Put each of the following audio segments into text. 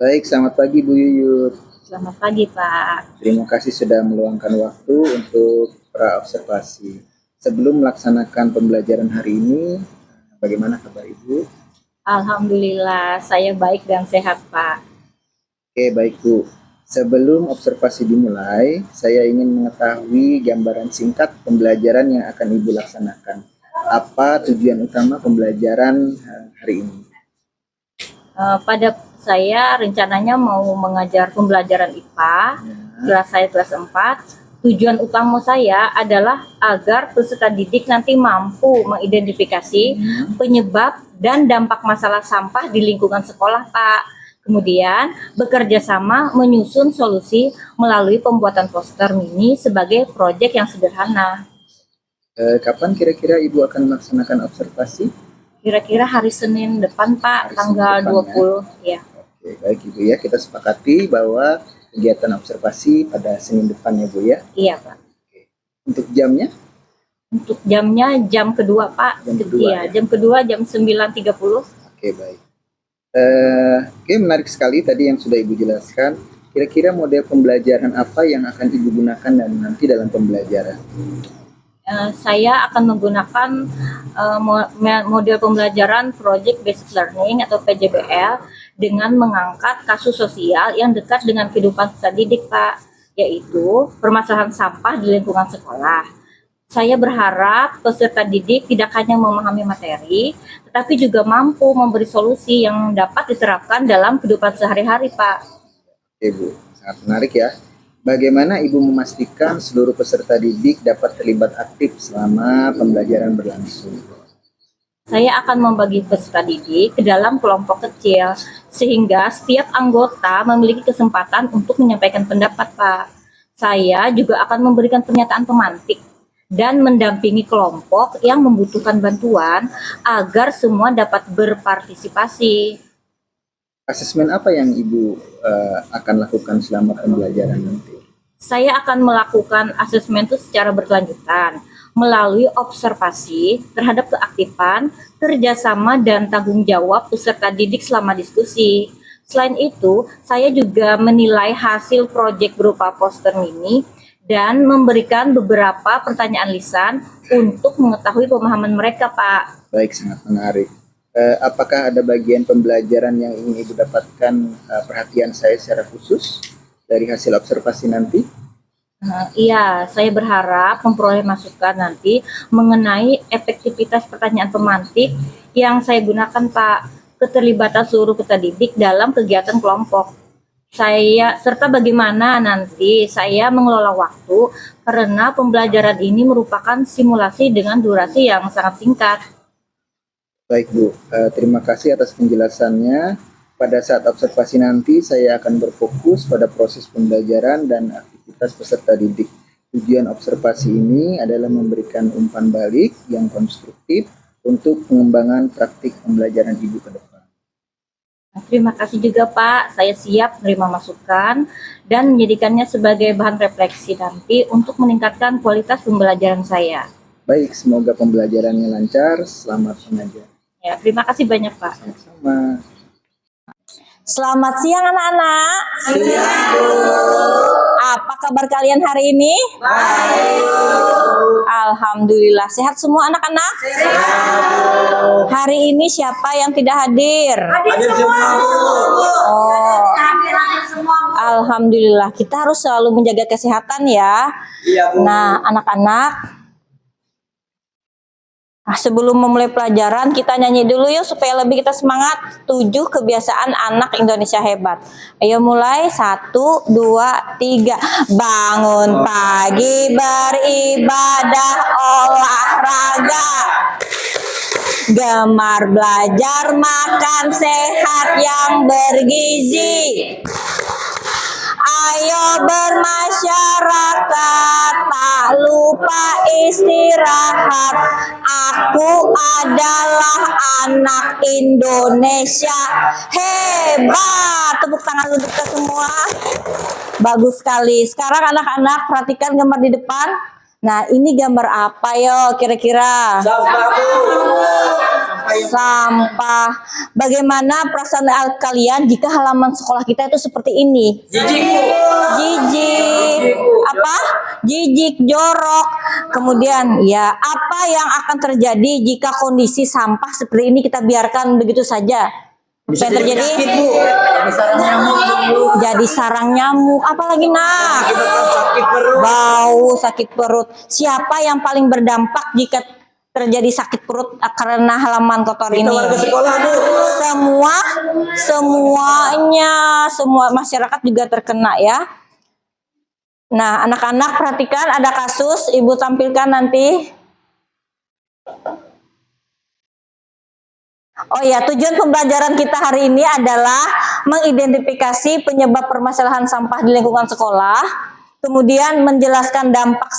Baik, selamat pagi Bu Yuyut. Selamat pagi, Pak. Terima kasih sudah meluangkan waktu untuk praobservasi. Sebelum melaksanakan pembelajaran hari ini, bagaimana kabar Ibu? Alhamdulillah, saya baik dan sehat, Pak. Oke, baik Bu. Sebelum observasi dimulai, saya ingin mengetahui gambaran singkat pembelajaran yang akan Ibu laksanakan. Apa tujuan utama pembelajaran hari ini? Pada saya rencananya mau mengajar pembelajaran IPA, kelas saya kelas 4. Tujuan utama saya adalah agar peserta didik nanti mampu mengidentifikasi penyebab dan dampak masalah sampah di lingkungan sekolah, Pak. Kemudian bekerja sama menyusun solusi melalui pembuatan poster mini sebagai proyek yang sederhana. Kapan kira-kira Ibu akan melaksanakan observasi? Kira-kira hari Senin depan, Pak, tanggal 20 ya. Oke, baik Ibu ya, kita sepakati bahwa kegiatan observasi pada Senin depan ya Bu ya. Iya, Pak. Oke. Untuk jamnya? Untuk jamnya jam kedua, Pak. Jam kedua, ya. Jam kedua jam 9.30. Oke, baik. Oke, menarik sekali tadi yang sudah Ibu jelaskan. Kira-kira model pembelajaran apa yang akan Ibu gunakan dan nanti dalam pembelajaran? Saya akan menggunakan model pembelajaran Project Based Learning atau PJBL dengan mengangkat kasus sosial yang dekat dengan kehidupan peserta didik, Pak, yaitu permasalahan sampah di lingkungan sekolah. Saya berharap peserta didik tidak hanya memahami materi, tetapi juga mampu memberi solusi yang dapat diterapkan dalam kehidupan sehari-hari, Pak. Oke, Bu, sangat menarik ya. Bagaimana Ibu memastikan seluruh peserta didik dapat terlibat aktif selama pembelajaran berlangsung? Saya akan membagi peserta didik ke dalam kelompok kecil, sehingga setiap anggota memiliki kesempatan untuk menyampaikan pendapat, Pak. Saya juga akan memberikan pernyataan pemantik dan mendampingi kelompok yang membutuhkan bantuan agar semua dapat berpartisipasi. Asesmen apa yang Ibu akan lakukan selama pembelajaran nanti? Saya akan melakukan asesmen itu secara berkelanjutan melalui observasi terhadap keaktifan, kerjasama, dan tanggung jawab peserta didik selama diskusi. Selain itu, saya juga menilai hasil proyek berupa poster mini dan memberikan beberapa pertanyaan lisan untuk mengetahui pemahaman mereka, Pak. Baik, sangat menarik. Apakah ada bagian pembelajaran yang ingin Ibu dapatkan perhatian saya secara khusus dari hasil observasi nanti? Iya, saya berharap memperoleh masukan nanti mengenai efektivitas pertanyaan pemantik yang saya gunakan, Pak, keterlibatan seluruh peserta didik dalam kegiatan kelompok. Serta bagaimana nanti saya mengelola waktu karena pembelajaran ini merupakan simulasi dengan durasi yang sangat singkat. Baik Bu, terima kasih atas penjelasannya. Pada saat observasi nanti saya akan berfokus pada proses pembelajaran dan aktivitas peserta didik. Tujuan observasi ini adalah memberikan umpan balik yang konstruktif untuk pengembangan praktik pembelajaran Ibu ke depan. Terima kasih juga, Pak. Saya siap menerima masukan dan menjadikannya sebagai bahan refleksi nanti untuk meningkatkan kualitas pembelajaran saya. Baik, semoga pembelajarannya lancar. Selamat mengajar. Ya, terima kasih banyak, Pak. Sama-sama. Selamat siang anak-anak. Siang, Bu. Apa kabar kalian hari ini? Baik. Alhamdulillah. Sehat semua anak-anak? Sehat. Hari ini siapa yang tidak hadir? Hadir semua, Bu. Oh. Hadir semua, Bu. Alhamdulillah. Kita harus selalu menjaga kesehatan ya. Iya, Bu. Nah, anak-anak, sebelum memulai pelajaran kita nyanyi dulu yuk supaya lebih kita semangat. 7 kebiasaan anak Indonesia hebat. Ayo mulai 1, 2, 3. Bangun pagi beribadah olahraga. Gemar belajar makan sehat yang bergizi. Ayo bermasyarakat, tak lupa istirahat. Aku adalah anak Indonesia hebat. Tepuk tangan untuk kita semua. Bagus sekali. Sekarang anak-anak perhatikan gambar di depan. Nah, ini gambar apa yo kira-kira? Sampah, Bu. sampah. Bagaimana perasaan kalian jika halaman sekolah kita itu seperti ini? Jijik, Bu. Jijik, apa? Jijik, jorok. Kemudian ya, apa yang akan terjadi jika kondisi sampah seperti ini kita biarkan begitu saja? Apa yang terjadi? Sakit, Bu. Jadi sarang nyamuk, Bu. Jadi sarang nyamuk, apalagi nak? Menyebabkan sakit perut. Bau, sakit perut. Siapa yang paling berdampak jika terjadi sakit perut karena halaman kotor Kita ini? warga sekolah, Bu. Semua masyarakat juga terkena ya. Nah, anak-anak perhatikan ada kasus, Ibu tampilkan nanti. Oh ya, tujuan pembelajaran kita hari ini adalah mengidentifikasi penyebab permasalahan sampah di lingkungan sekolah, kemudian menjelaskan dampak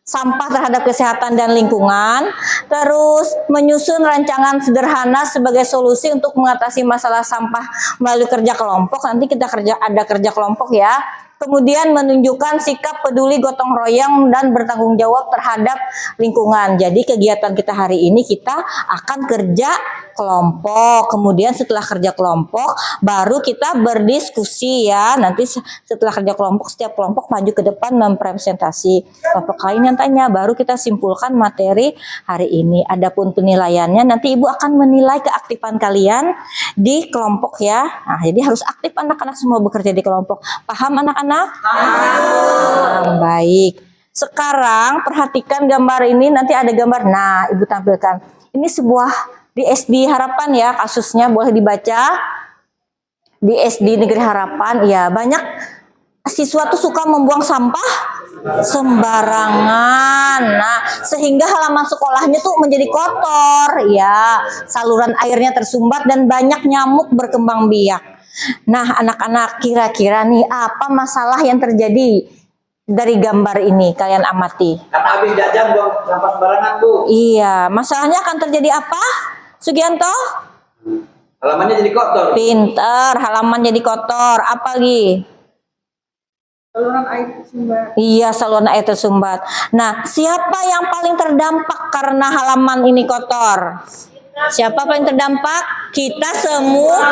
sampah terhadap kesehatan dan lingkungan, terus menyusun rancangan sederhana sebagai solusi untuk mengatasi masalah sampah melalui kerja kelompok. Nanti kita ada kerja kelompok ya. Kemudian menunjukkan sikap peduli gotong royong dan bertanggung jawab terhadap lingkungan. Jadi kegiatan kita hari ini kita akan kerja kelompok. Kemudian setelah kerja kelompok baru kita berdiskusi ya. Nanti setelah kerja kelompok setiap kelompok maju ke depan mempresentasi kelompok lain yang tanya. Baru kita simpulkan materi hari ini. Adapun penilaiannya nanti Ibu akan menilai keaktifan kalian di kelompok ya. Nah, jadi harus aktif anak-anak semua bekerja di kelompok. Paham anak-anak? Baik. Sekarang perhatikan gambar ini, nanti ada gambar. Nah, Ibu tampilkan. Ini sebuah di SD Harapan ya, kasusnya boleh dibaca. Di SD Negeri Harapan, ya banyak siswa tuh suka membuang sampah sembarangan. Nah, sehingga halaman sekolahnya tuh menjadi kotor ya. Saluran airnya tersumbat dan banyak nyamuk berkembang biak. Nah, anak-anak kira-kira nih apa masalah yang terjadi dari gambar ini? Kalian amati. Karena habis jajan buang sampah sembarangan, Bu. Iya, masalahnya akan terjadi apa? Sugianto? Halamannya jadi kotor. Pinter, halaman jadi kotor. Apa lagi? Saluran air tersumbat. Iya, saluran air tersumbat. Nah, siapa yang paling terdampak karena halaman ini kotor? Siapa paling terdampak? Kita semua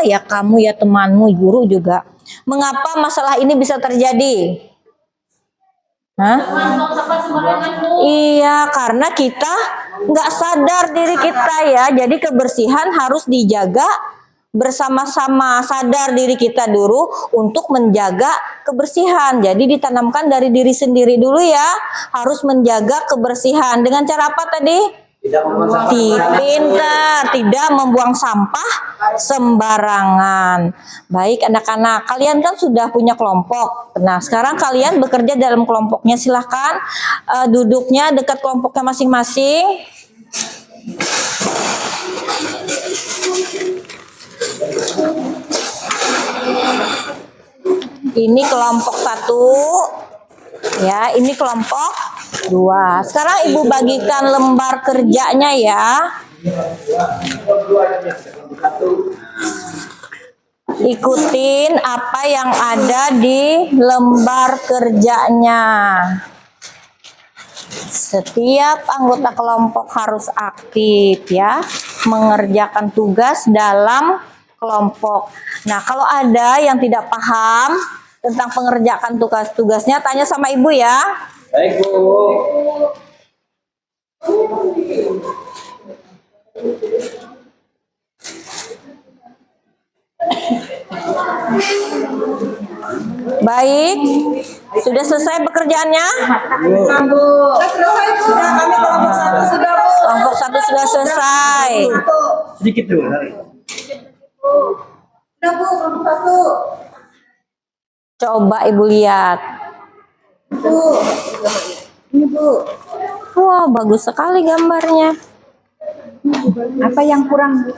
ya, kamu ya, temanmu, guru juga. Mengapa masalah ini bisa terjadi? Hah? Iya, karena kita nggak sadar diri kita ya. Jadi kebersihan harus dijaga bersama-sama, sadar diri kita dulu untuk menjaga kebersihan. Jadi ditanamkan dari diri sendiri dulu ya, harus menjaga kebersihan. Dengan cara apa tadi? Tidak membuang sampah. Pintar, tidak membuang sampah sembarangan. Baik anak-anak, kalian kan sudah punya kelompok. Nah, sekarang kalian bekerja dalam kelompoknya. Silahkan duduknya dekat kelompoknya masing-masing. Ini kelompok 1. Ya, ini kelompok 2. Sekarang Ibu bagikan lembar kerjanya ya. Ikutin apa yang ada di lembar kerjanya. Setiap anggota kelompok harus aktif ya, mengerjakan tugas dalam kelompok. Nah, kalau ada yang tidak paham tentang pengerjaan tugas-tugasnya, tanya sama Ibu ya. Baik, Bu. Baik, sudah selesai pekerjaannya? Kelompok 1 sudah selesai. Sedikit dulu. Coba Ibu lihat. Ini Bu, Wah, bagus sekali gambarnya. apa yang kurang Bu?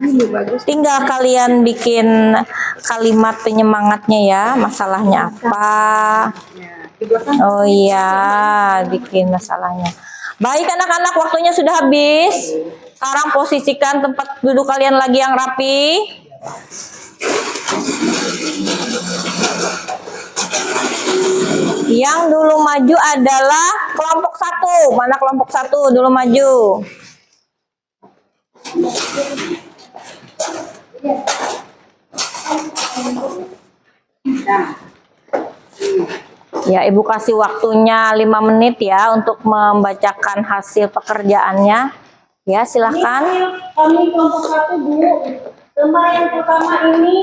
Ini bagus. Tinggal kalian bikin kalimat penyemangatnya ya, masalahnya apa. Oh iya, bikin masalahnya. Baik anak-anak, waktunya sudah habis. Sekarang posisikan tempat duduk kalian lagi yang rapi. Yang dulu maju adalah kelompok 1. Mana kelompok 1? Dulu maju. Ya, Ibu kasih waktunya 5 menit ya untuk membacakan hasil pekerjaannya. Ya, silahkan. Kami kelompok 1, Bu. Lembar yang pertama ini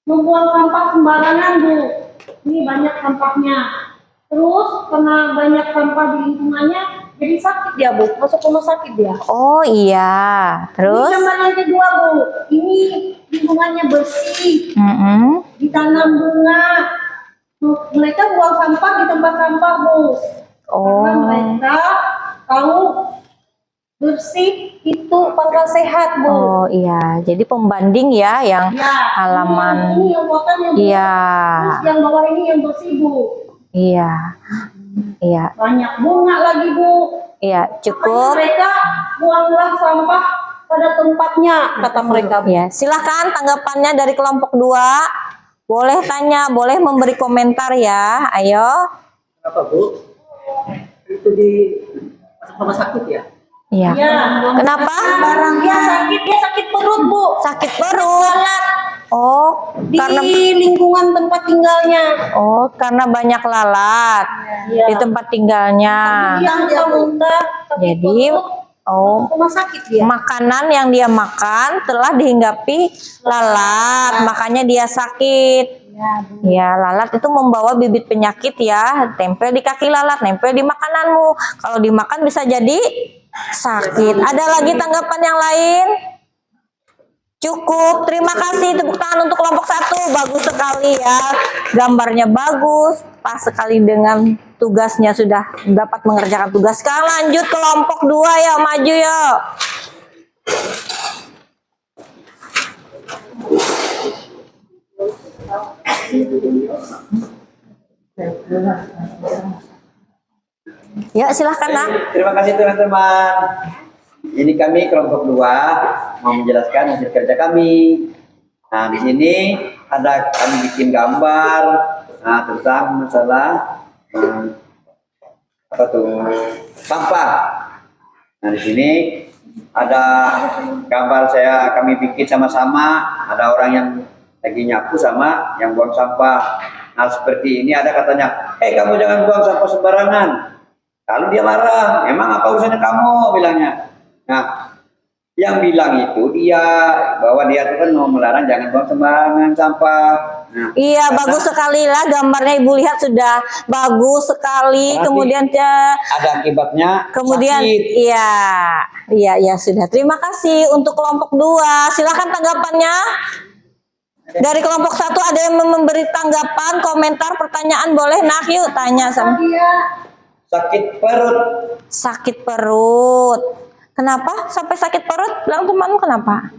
membuang sampah sembarangan, Bu. Ini banyak sampahnya. Terus karena banyak sampah di lingkungannya, jadi sakit dia, Bu. Masuk rumah sakit dia. Oh iya, terus? Ini gambar yang kedua, Bu. Ini lingkungannya bersih, Mm-mm. ditanam bunga. Mereka buang sampah di tempat sampah, Bu. Karena Oh, mereka tahu bersih itu pangkal sehat, Bu. oh iya, jadi pembanding ya yang Ya, halaman. ini yang kotor yang Bu. Iya, Terus yang bawah ini yang bersih, Bu. iya, iya, Banyak bunga lagi, Bu. iya, Makanya cukup. mereka buanglah sampah pada tempatnya, kata mereka, Bu. Ya, silahkan tanggapannya dari kelompok 2. Boleh tanya, boleh memberi komentar ya. Ayo. Kenapa, Bu? Itu di rumah sakit ya? Iya. Ya, Kenapa? barang dia sakit perut, Bu. Sakit perut. Oh, Di karena lingkungan tempat tinggalnya. karena banyak lalat Iya. di tempat tinggalnya. Dia muntah, sakit Jadi, perut, oh, rumah sakit dia. makanan yang dia makan telah dihinggapi lalat, makanya dia sakit. Ya, lalat itu membawa bibit penyakit ya, tempel di kaki lalat, nempel di makananmu. Kalau dimakan bisa jadi sakit. Ada lagi tanggapan yang lain? Cukup, terima kasih. Tepuk tangan untuk kelompok 1. Bagus sekali ya. Gambarnya bagus, pas sekali dengan tugasnya, sudah dapat mengerjakan tugas. Sekarang lanjut kelompok 2 ya, maju yuk. Ya, silahkan nak. Terima kasih teman-teman. Ini kami kelompok 2 mau menjelaskan hasil kerja kami. Nah, di sini ada kami bikin gambar tentang masalah apa tuh sampah. Nah, di sini ada gambar kami bikin sama-sama. Ada orang yang lagi nyapu sama yang buang sampah. Nah, seperti ini ada katanya, kamu jangan buang sampah sembarangan. Lalu dia marah, emang apa urusannya kamu, bilangnya. Nah, yang bilang itu dia, bahwa dia itu kan mau melarang jangan buang sembarangan sampah. Nah, Iya, bagus sekali lah gambarnya, Ibu lihat sudah bagus sekali. Berarti Kemudian ada akibatnya sakit. iya sudah. Terima kasih untuk kelompok 2. Silakan tanggapannya. Dari kelompok 1 ada yang memberi tanggapan, komentar, pertanyaan, boleh nak yuk tanya sama. Dia Sakit perut. Sakit perut. Kenapa sampai sakit perut? Bilang temanmu kenapa?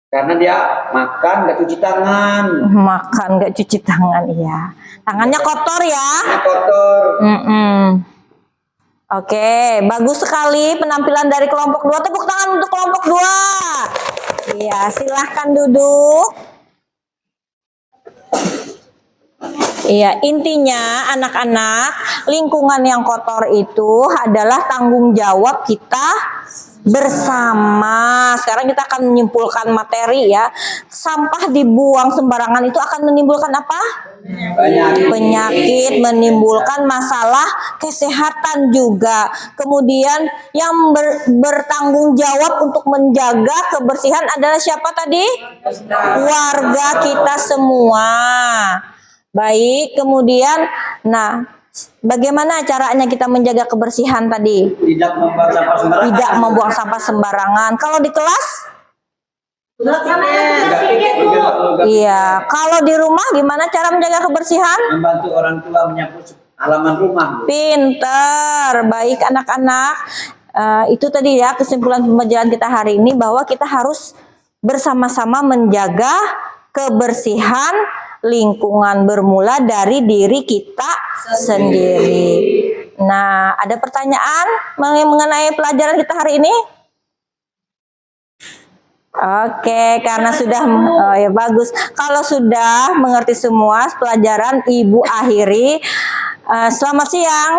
Karena dia makan nggak cuci tangan. Makan nggak cuci tangan, iya. Tangannya kotor ya. Tangannya kotor. Oke, bagus sekali penampilan dari kelompok 2. Tepuk tangan untuk kelompok 2. Iya, silahkan duduk. Iya, intinya anak-anak, lingkungan yang kotor itu adalah tanggung jawab kita bersama. Sekarang kita akan menyimpulkan materi ya. Sampah dibuang sembarangan itu akan menimbulkan apa? Penyakit, menimbulkan masalah kesehatan juga. Kemudian yang bertanggung jawab untuk menjaga kebersihan adalah siapa tadi? Warga kita semua. Baik, kemudian bagaimana caranya kita menjaga kebersihan tadi? Tidak membuang sampah sembarangan. Tidak membuang sampah sembarangan. Kalau di kelas? Iya. Kalau di rumah gimana cara menjaga kebersihan? Membantu orang tua menyapu halaman rumah. Pinter. Baik anak-anak. Itu tadi ya kesimpulan pembelajaran kita hari ini, bahwa kita harus bersama-sama menjaga kebersihan lingkungan, bermula dari diri kita sendiri. Nah, ada pertanyaan mengenai pelajaran kita hari ini? Oke, karena sudah ya bagus. Kalau sudah mengerti semua pelajaran, Ibu akhiri. Selamat siang.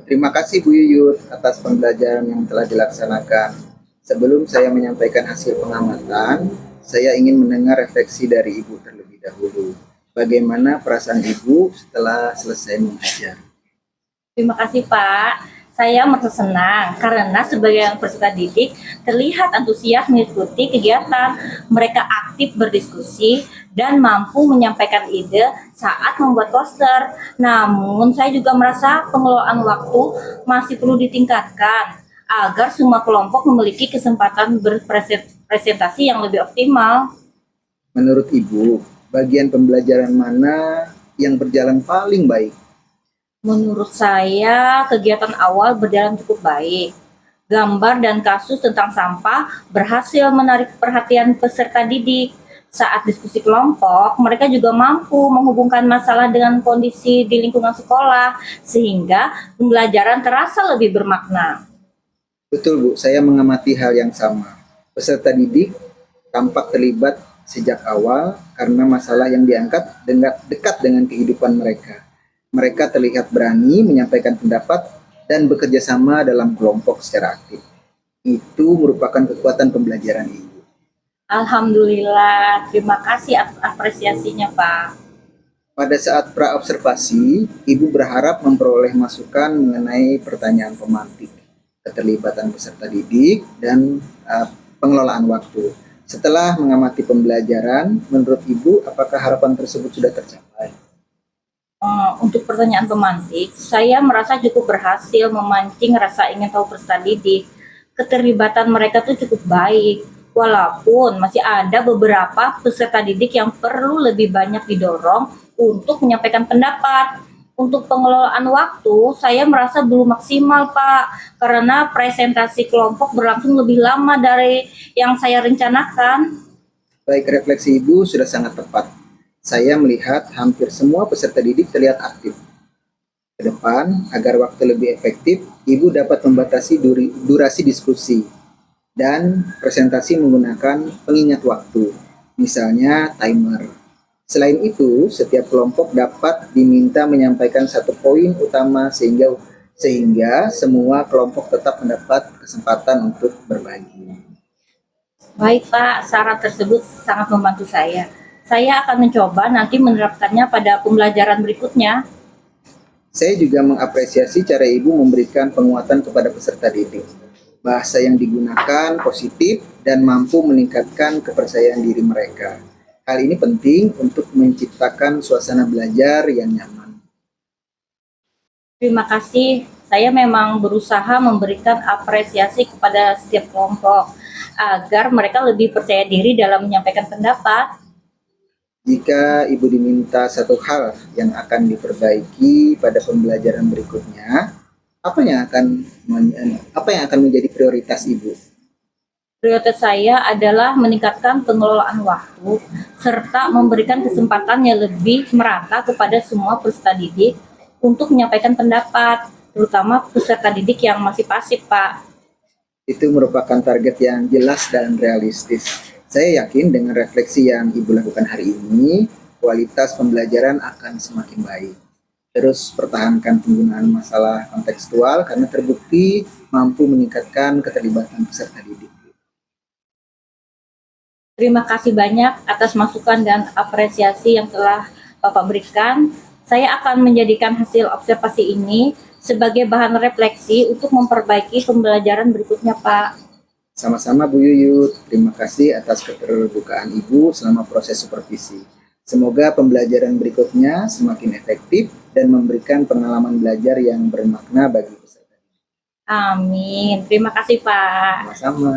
Terima kasih Bu Yuyut atas pembelajaran yang telah dilaksanakan. Sebelum saya menyampaikan hasil pengamatan, saya ingin mendengar refleksi dari Ibu terlebih dahulu. Bagaimana perasaan Ibu setelah selesai mengajar? Terima kasih Pak. Saya merasa senang karena sebagian peserta didik terlihat antusias mengikuti kegiatan. Mereka aktif berdiskusi dan mampu menyampaikan ide saat membuat poster. Namun saya juga merasa pengelolaan waktu masih perlu ditingkatkan agar semua kelompok memiliki kesempatan berpresentasi yang lebih optimal. Menurut Ibu, bagian pembelajaran mana yang berjalan paling baik? Menurut saya, kegiatan awal berjalan cukup baik. Gambar dan kasus tentang sampah berhasil menarik perhatian peserta didik. Saat diskusi kelompok, mereka juga mampu menghubungkan masalah dengan kondisi di lingkungan sekolah, sehingga pembelajaran terasa lebih bermakna. Betul Bu, saya mengamati hal yang sama. Peserta didik tampak terlibat sejak awal karena masalah yang diangkat dekat dengan kehidupan mereka. Mereka terlihat berani menyampaikan pendapat dan bekerja sama dalam kelompok secara aktif. Itu merupakan kekuatan pembelajaran Ibu. Alhamdulillah, terima kasih atas apresiasinya Pak. Pada saat praobservasi, Ibu berharap memperoleh masukan mengenai pertanyaan pemantik, keterlibatan peserta didik, dan pengelolaan waktu. Setelah mengamati pembelajaran, menurut Ibu, apakah harapan tersebut sudah tercapai? Untuk pertanyaan pemantik, saya merasa cukup berhasil memancing rasa ingin tahu peserta didik. Keterlibatan mereka tuh cukup baik, walaupun masih ada beberapa peserta didik yang perlu lebih banyak didorong untuk menyampaikan pendapat. Untuk pengelolaan waktu, saya merasa belum maksimal, Pak, karena presentasi kelompok berlangsung lebih lama dari yang saya rencanakan. Baik, refleksi Ibu sudah sangat tepat. Saya melihat hampir semua peserta didik terlihat aktif. Ke depan, agar waktu lebih efektif, Ibu dapat membatasi durasi diskusi dan presentasi menggunakan pengingat waktu, misalnya timer. Selain itu, setiap kelompok dapat diminta menyampaikan satu poin utama sehingga semua kelompok tetap mendapat kesempatan untuk berbagi. Baik, Pak, saran tersebut sangat membantu saya. Saya akan mencoba nanti menerapkannya pada pembelajaran berikutnya. Saya juga mengapresiasi cara Ibu memberikan penguatan kepada peserta didik. Bahasa yang digunakan positif dan mampu meningkatkan kepercayaan diri mereka. Hal ini penting untuk menciptakan suasana belajar yang nyaman. Terima kasih. Saya memang berusaha memberikan apresiasi kepada setiap kelompok agar mereka lebih percaya diri dalam menyampaikan pendapat. Jika Ibu diminta satu hal yang akan diperbaiki pada pembelajaran berikutnya, apa yang akan menjadi prioritas Ibu? Prioritas saya adalah meningkatkan pengelolaan waktu serta memberikan kesempatan yang lebih merata kepada semua peserta didik untuk menyampaikan pendapat, terutama peserta didik yang masih pasif, Pak. Itu merupakan target yang jelas dan realistis. Saya yakin dengan refleksi yang Ibu lakukan hari ini, kualitas pembelajaran akan semakin baik. Terus pertahankan penggunaan masalah kontekstual karena terbukti mampu meningkatkan keterlibatan peserta didik. Terima kasih banyak atas masukan dan apresiasi yang telah Bapak berikan. Saya akan menjadikan hasil observasi ini sebagai bahan refleksi untuk memperbaiki pembelajaran berikutnya, Pak. Sama-sama Bu Yuyut, terima kasih atas keterbukaan Ibu selama proses supervisi. Semoga pembelajaran berikutnya semakin efektif dan memberikan pengalaman belajar yang bermakna bagi peserta. Amin. Terima kasih, Pak. Sama-sama.